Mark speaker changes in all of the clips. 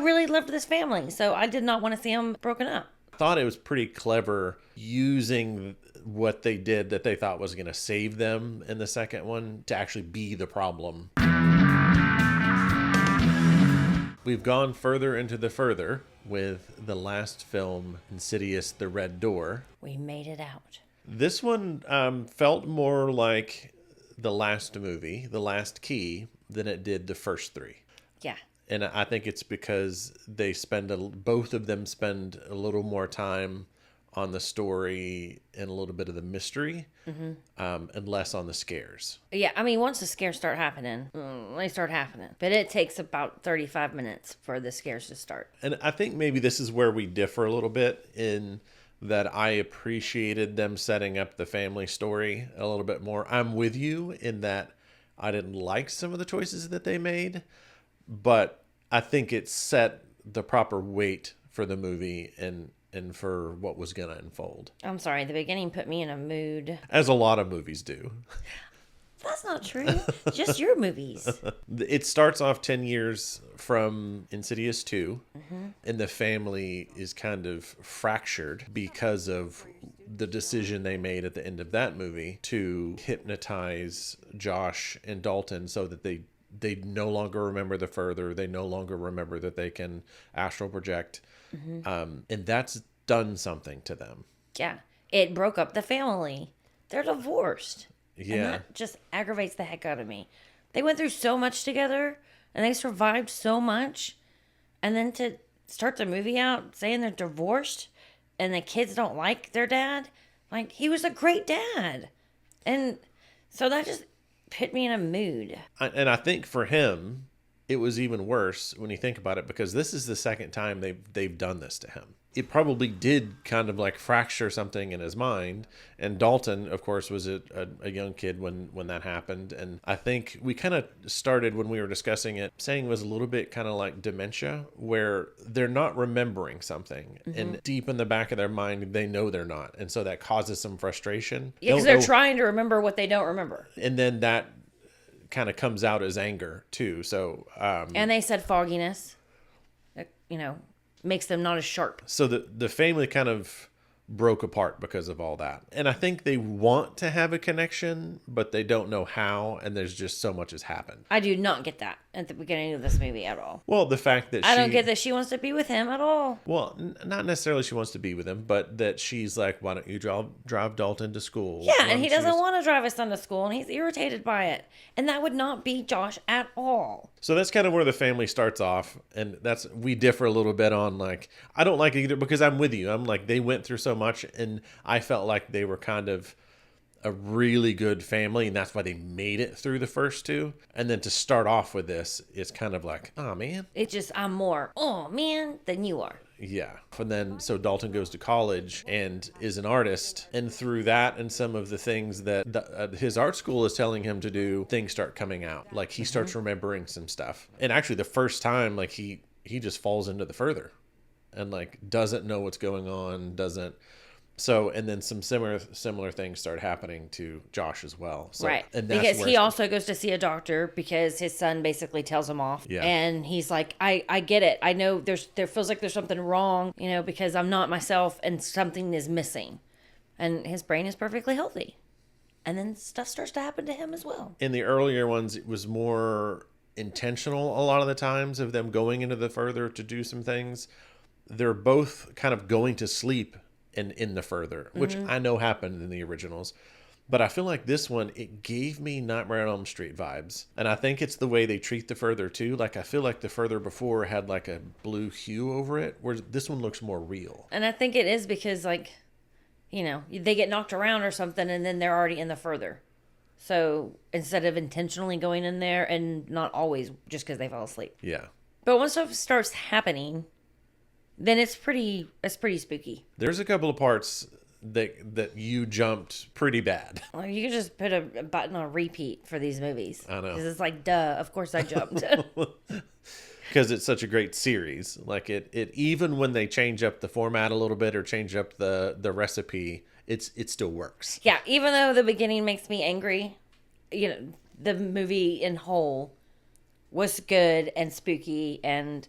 Speaker 1: really loved this family, so I did not want to see them broken up.
Speaker 2: I thought it was pretty clever using what they did that they thought was going to save them in the second one to actually be the problem. We've gone further into the further with the last film, Insidious, The Red Door.
Speaker 1: We made it out.
Speaker 2: This one felt more like the last movie, The Last Key, than it did the first three.
Speaker 1: Yeah.
Speaker 2: And I think it's because they both of them spend a little more time on the story and a little bit of the mystery, and less on the scares.
Speaker 1: Yeah, I mean, once the scares start happening, they start happening. But it takes about 35 minutes for the scares to start.
Speaker 2: And I think maybe this is where we differ a little bit in that I appreciated them setting up the family story a little bit more. I'm with you in that I didn't like some of the choices that they made, but I think it set the proper weight for the movie and for what was going to unfold.
Speaker 1: I'm sorry, the beginning put me in a mood.
Speaker 2: As a lot of movies do.
Speaker 1: That's not true. Just your movies.
Speaker 2: It starts off 10 years from Insidious 2, and the family is kind of fractured because of the decision they made at the end of that movie to hypnotize Josh and Dalton so that they no longer remember the further. They no longer remember that they can astral project. And that's done something to them.
Speaker 1: Yeah. It broke up the family. They're divorced.
Speaker 2: Yeah.
Speaker 1: And that just aggravates the heck out of me. They went through so much together and they survived so much. And then to start the movie out saying they're divorced and the kids don't like their dad. Like, he was a great dad. And so that just put me in a mood.
Speaker 2: And I think for him, it was even worse when you think about it, because this is the second time they've done this to him. It probably did kind of like fracture something in his mind. And Dalton, of course, was a young kid when that happened. And I think we kind of started when we were discussing it saying it was a little bit kind of like dementia, where they're not remembering something. And deep in the back of their mind, they know they're not. And so that causes some frustration.
Speaker 1: Yeah, because they're trying to remember what they don't remember.
Speaker 2: And then that kind of comes out as anger too. So
Speaker 1: and they said fogginess, makes them not as sharp.
Speaker 2: So the family kind of broke apart because of all that. And I think they want to have a connection, but they don't know how, and there's just so much has happened.
Speaker 1: I do not get that at the beginning of this movie at all.
Speaker 2: Well, the fact that
Speaker 1: I don't get that she wants to be with him at all.
Speaker 2: Well, not necessarily she wants to be with him, but that she's like, why don't you drive Dalton to school?
Speaker 1: Yeah, and he doesn't want to drive his son to school, and he's irritated by it. And that would not be Josh at all.
Speaker 2: So that's kind of where the family starts off, and we differ a little bit on, like, I don't like it either because I'm with you. I'm like, they went through so much, and I felt like they were kind of a really good family, and that's why they made it through the first two. And then to start off with this, it's kind of like, oh man.
Speaker 1: It's just, I'm more, oh man, than you are.
Speaker 2: Yeah. And then, so Dalton goes to college and is an artist. And through that and some of the things that his art school is telling him to do, things start coming out. Like, he starts remembering some stuff. And actually, the first time, like, he just falls into the further and, like, doesn't know what's going on, So, and then some similar things start happening to Josh as well. So,
Speaker 1: right.
Speaker 2: And
Speaker 1: because he also goes to see a doctor because his son basically tells him off.
Speaker 2: Yeah.
Speaker 1: And he's like, I get it. I know there feels like there's something wrong, because I'm not myself and something is missing. And his brain is perfectly healthy. And then stuff starts to happen to him as well.
Speaker 2: In the earlier ones, it was more intentional a lot of the times of them going into the further to do some things. They're both kind of going to sleep in the further, which I know happened in the originals. But I feel like this one, it gave me Nightmare on Elm Street vibes. And I think it's the way they treat the further too. Like, I feel like the further before had like a blue hue over it, where this one looks more real.
Speaker 1: And I think it is because, like, they get knocked around or something and then they're already in the further. So instead of intentionally going in there, and not always just because they fell asleep.
Speaker 2: Yeah.
Speaker 1: But once stuff starts happening, then it's pretty spooky. There's
Speaker 2: a couple of parts that you jumped pretty bad.
Speaker 1: Well, you could just put a button on repeat for these movies.
Speaker 2: I know.
Speaker 1: Because it's like, duh, of course I jumped.
Speaker 2: Because it's such a great series. Like, it even when they change up the format a little bit or change up the recipe, it still works.
Speaker 1: Yeah, even though the beginning makes me angry, the movie in whole was good and spooky, and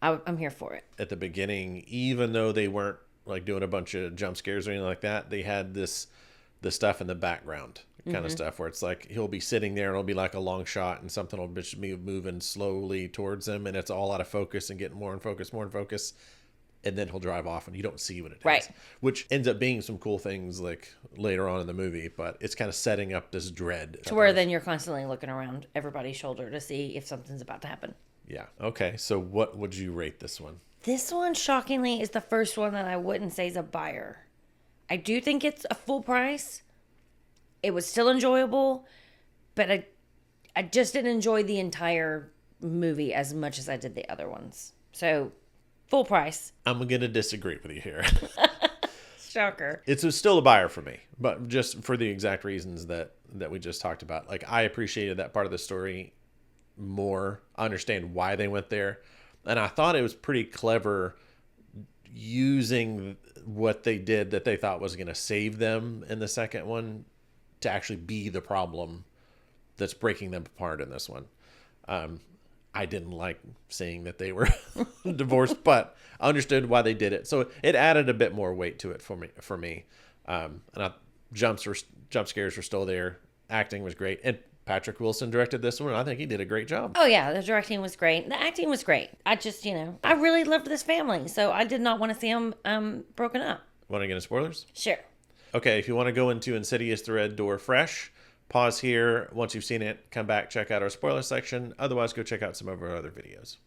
Speaker 1: I'm here for it.
Speaker 2: At the beginning, even though they weren't like doing a bunch of jump scares or anything like that, they had the stuff in the background kind of stuff where it's like he'll be sitting there and it'll be like a long shot and something will just be moving slowly towards him and it's all out of focus and getting more in focus, and then he'll drive off and you don't see what it is, which ends up being some cool things like later on in the movie, but it's kind of setting up this dread
Speaker 1: to where then you're constantly looking around everybody's shoulder to see if something's about to happen.
Speaker 2: Yeah. Okay, so what would you rate this one?
Speaker 1: This one, shockingly, is the first one that I wouldn't say is a buyer. I do think it's a full price. It was still enjoyable, but I just didn't enjoy the entire movie as much as I did the other ones. So, full price.
Speaker 2: I'm going to disagree with you here.
Speaker 1: Shocker.
Speaker 2: It's still a buyer for me, but just for the exact reasons that we just talked about. Like, I appreciated that part of the story more. I understand why they went there. And I thought it was pretty clever using what they did that they thought was going to save them in the second one to actually be the problem that's breaking them apart in this one. I didn't like seeing that they were divorced, but I understood why they did it. So it added a bit more weight to it for me. Jump scares were still there. Acting was great. And Patrick Wilson directed this one. I think he did a great job.
Speaker 1: Oh, yeah. The directing was great. The acting was great. I just, I really loved this family. So I did not want to see them broken up.
Speaker 2: Want to get into spoilers?
Speaker 1: Sure.
Speaker 2: Okay, if you want to go into Insidious the Red Door fresh, pause here. Once you've seen it, come back, check out our spoiler section. Otherwise, go check out some of our other videos.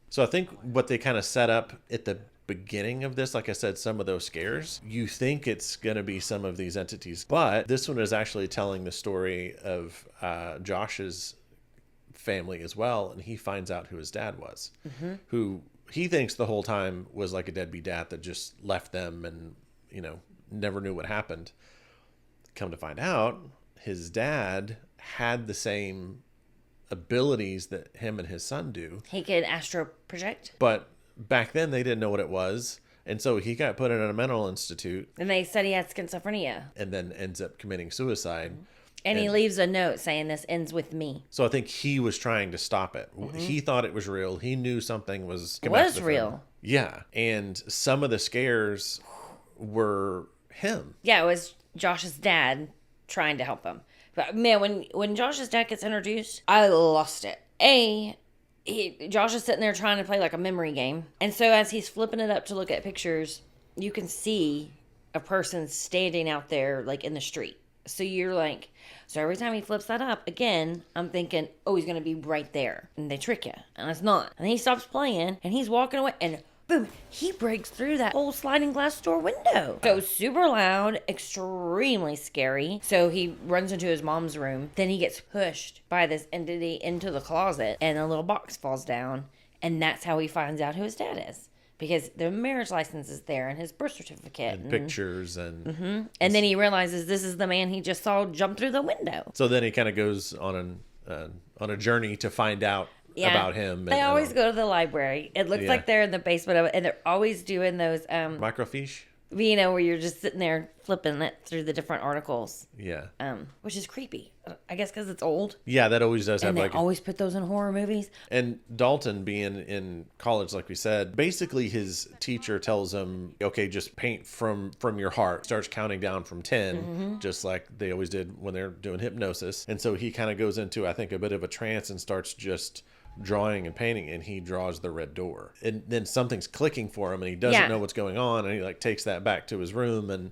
Speaker 2: So I think what they kind of set up at the beginning of this, like I said, some of those scares, you think it's going to be some of these entities. But this one is actually telling the story of Josh's family as well. And he finds out who his dad was, who he thinks the whole time was like a deadbeat dad that just left them and, never knew what happened. Come to find out, his dad had the same abilities that him and his son do.
Speaker 1: He could astro project.
Speaker 2: But back then they didn't know what it was. And so he got put in a mental institute.
Speaker 1: And they said he had schizophrenia.
Speaker 2: And then ends up committing suicide.
Speaker 1: And he leaves a note saying this ends with me.
Speaker 2: So I think he was trying to stop it. He thought it was real. He knew something was
Speaker 1: real.
Speaker 2: Yeah. And some of the scares were him.
Speaker 1: Yeah, it was Josh's dad trying to help him. But man, when Josh's dad gets introduced, I lost it. Josh is sitting there trying to play like a memory game. And so as he's flipping it up to look at pictures, you can see a person standing out there like in the street. So you're like, so every time he flips that up, again, I'm thinking, oh, he's going to be right there. And they trick you. And it's not. And then he stops playing and he's walking away and boom, he breaks through that whole sliding glass door window. So super loud, extremely scary. So he runs into his mom's room. Then he gets pushed by this entity into the closet and a little box falls down. And that's how he finds out who his dad is. Because the marriage license is there and his birth certificate.
Speaker 2: And pictures and...
Speaker 1: And then he realizes this is the man he just saw jump through the window.
Speaker 2: So then he kind of goes on a journey to find out about him.
Speaker 1: They always go to the library. It looks like they're in the basement of it, and they're always doing those
Speaker 2: microfiche.
Speaker 1: Where you're just sitting there flipping it through the different articles.
Speaker 2: Yeah.
Speaker 1: Which is creepy. I guess because it's old.
Speaker 2: Yeah, that always does have
Speaker 1: and they always put those in horror movies.
Speaker 2: And Dalton being in college, like we said, basically his teacher tells him, okay, just paint from your heart. Starts counting down from 10, just like they always did when they're doing hypnosis. And so he kind of goes into, I think, a bit of a trance and starts just drawing and painting, and he draws the red door. And then something's clicking for him and he doesn't know what's going on, and he like takes that back to his room, and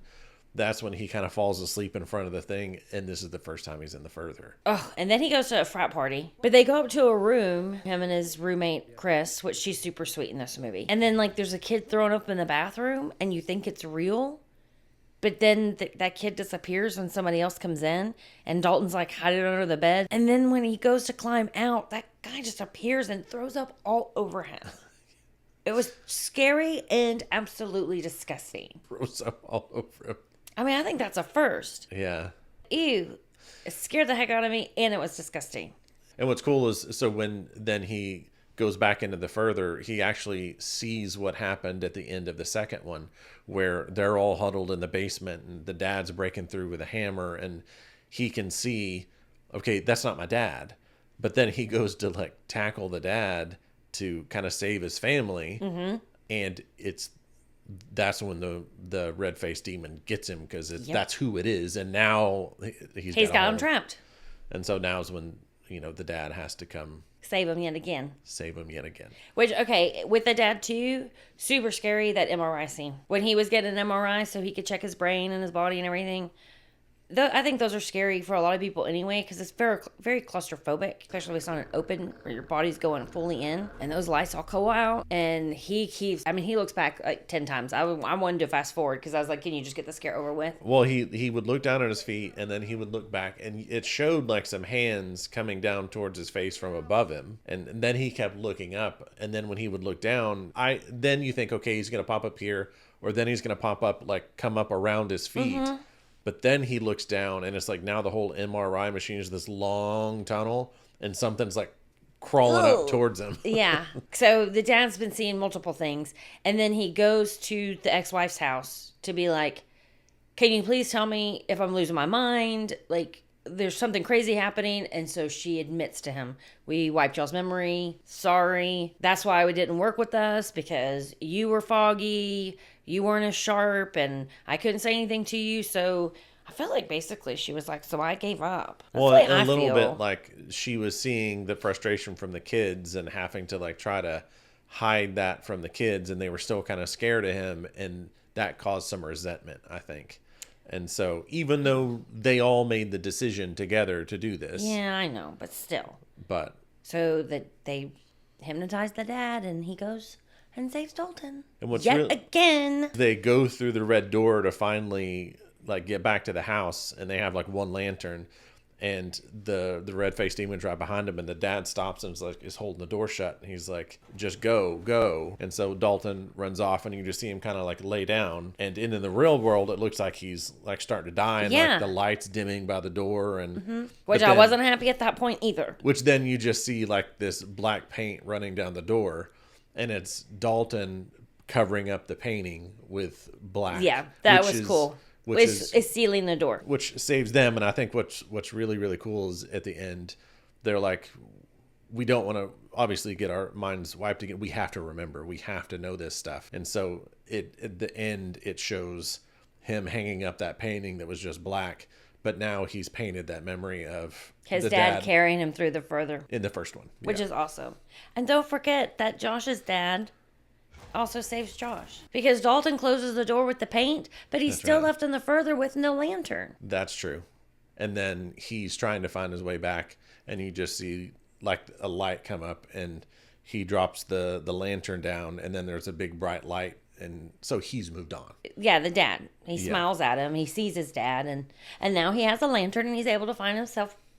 Speaker 2: that's when he kind of falls asleep in front of the thing, and this is the first time he's in the further.
Speaker 1: Oh, and then he goes to a frat party. But they go up to a room, him and his roommate, Chris, which she's super sweet in this movie. And then like there's a kid thrown up in the bathroom, and you think it's real. But then that kid disappears when somebody else comes in, and Dalton's like hiding under the bed. And then when he goes to climb out, that guy just appears and throws up all over him. It was scary and absolutely disgusting.
Speaker 2: Throws up all over him.
Speaker 1: I mean, I think that's a first.
Speaker 2: Yeah.
Speaker 1: Ew. It scared the heck out of me, and it was disgusting.
Speaker 2: And what's cool is, so when then he goes back into the further, he actually sees what happened at the end of the second one, where they're all huddled in the basement and the dad's breaking through with a hammer, and he can see, okay, that's not my dad. But then he goes to like tackle the dad, to kind of save his family. And that's when the red-faced demon gets him, because that's who it is. And now he's
Speaker 1: got him trapped.
Speaker 2: And so now's when, the dad has to come
Speaker 1: save him yet again.
Speaker 2: Which,
Speaker 1: okay, with the dad too, super scary, that MRI scene. When he was getting an MRI so he could check his brain and his body and everything. I think those are scary for a lot of people anyway, because it's very, very claustrophobic, especially if it's on an open where your body's going fully in, and those lights all go out. And he looks back like 10 times. I wanted to fast forward because I was like, can you just get the scare over with?
Speaker 2: Well, he would look down at his feet, and then he would look back, and it showed like some hands coming down towards his face from above him, and then he kept looking up, and then when he would look down, then you think, okay, he's gonna pop up here, or then he's gonna pop up, like come up around his feet. But then he looks down, and it's like now the whole MRI machine is this long tunnel, and something's like crawling up towards him.
Speaker 1: Yeah. So the dad's been seeing multiple things, and then he goes to the ex-wife's house to be like, can you please tell me if I'm losing my mind? Like, there's something crazy happening. And so she admits to him, we wiped y'all's memory. Sorry. That's why it didn't work with us, because you were foggy. You weren't as sharp, and I couldn't say anything to you. So I felt like basically she was like, so I gave up. That's
Speaker 2: well, a little bit like she was seeing the frustration from the kids and having to like try to hide that from the kids, and they were still kind of scared of him, and that caused some resentment, I think. And so even though they all made the decision together to do this.
Speaker 1: Yeah, I know, but still. So that they hypnotized the dad, and he goes and saves Dalton. And again.
Speaker 2: They go through the red door to finally like get back to the house, and they have like one lantern, and the red-faced demon's right behind him, and the dad stops and is holding the door shut, and he's like, just go. And so Dalton runs off, and you just see him kind of like lay down, and in the real world it looks like he's like starting to die, and like the lights dimming by the door, and
Speaker 1: which I wasn't happy at that point either.
Speaker 2: Which then you just see like this black paint running down the door, and it's Dalton covering up the painting with black.
Speaker 1: Yeah, that was cool. Which is sealing the door.
Speaker 2: Which saves them. And I think what's really, really cool is at the end, they're like, we don't want to obviously get our minds wiped again. We have to remember. We have to know this stuff. And so at the end, it shows him hanging up that painting that was just black. But now he's painted that memory of
Speaker 1: his dad carrying him through the further.
Speaker 2: In the first one.
Speaker 1: Which is awesome. And don't forget that Josh's dad also saves Josh, because Dalton closes the door with the paint, but he's still left in the further with no lantern.
Speaker 2: That's true. And then he's trying to find his way back, and you just see like a light come up, and he drops the lantern down, and then there's a big bright light, and so he's moved on. Yeah,
Speaker 1: the dad. He smiles at him. He sees his dad, and now he has a lantern, and he's able to find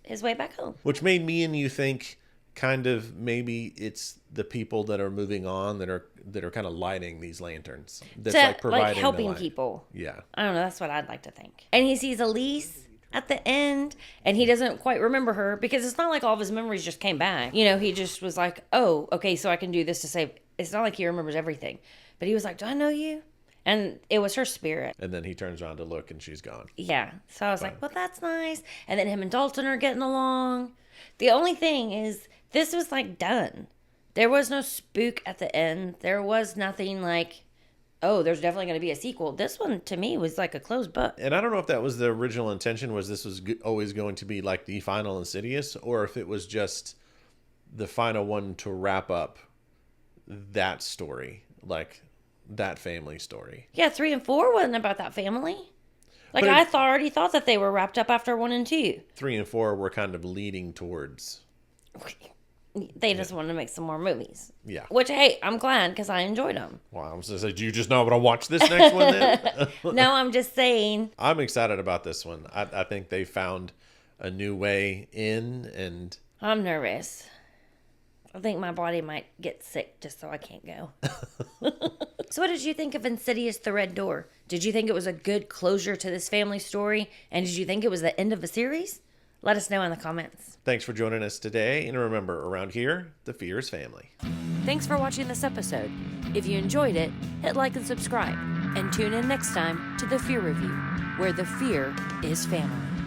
Speaker 1: his way back home.
Speaker 2: Which made me and you think kind of maybe it's the people that are moving on that are kind of lighting these lanterns. That's like providing
Speaker 1: like helping people.
Speaker 2: Yeah.
Speaker 1: I don't know. That's what I'd like to think. And he sees Elise at the end, and he doesn't quite remember her, because it's not like all of his memories just came back. He just was like, oh, okay, so I can do this to save. It's not like he remembers everything. But he was like, do I know you? And it was her spirit.
Speaker 2: And then he turns around to look, and she's gone.
Speaker 1: Yeah. So I was like, well, that's nice. And then him and Dalton are getting along. The only thing is, this was like done. There was no spook at the end. There was nothing like, oh, there's definitely going to be a sequel. This one, to me, was like a closed book.
Speaker 2: And I don't know if that was the original intention, was this was always going to be like the final Insidious, or if it was just the final one to wrap up that story, like that family story.
Speaker 1: Yeah, 3 and 4 wasn't about that family. Like, I already thought that they were wrapped up after 1 and 2.
Speaker 2: 3 and 4 were kind of leading towards...
Speaker 1: They just wanted to make some more movies.
Speaker 2: Yeah.
Speaker 1: Which, hey, I'm glad, because I enjoyed them.
Speaker 2: Wow. I was going to say, do you just not want to watch this next one then?
Speaker 1: No, I'm just saying.
Speaker 2: I'm excited about this one. I think they found a new way in, and...
Speaker 1: I'm nervous. I think my body might get sick just so I can't go. So what did you think of Insidious the Red Door? Did you think it was a good closure to this family story? And did you think it was the end of the series? Let us know in the comments.
Speaker 2: Thanks for joining us today. And remember, around here, the fear is family.
Speaker 1: Thanks for watching this episode. If you enjoyed it, hit like and subscribe. And tune in next time to The Fear Review, where the fear is family.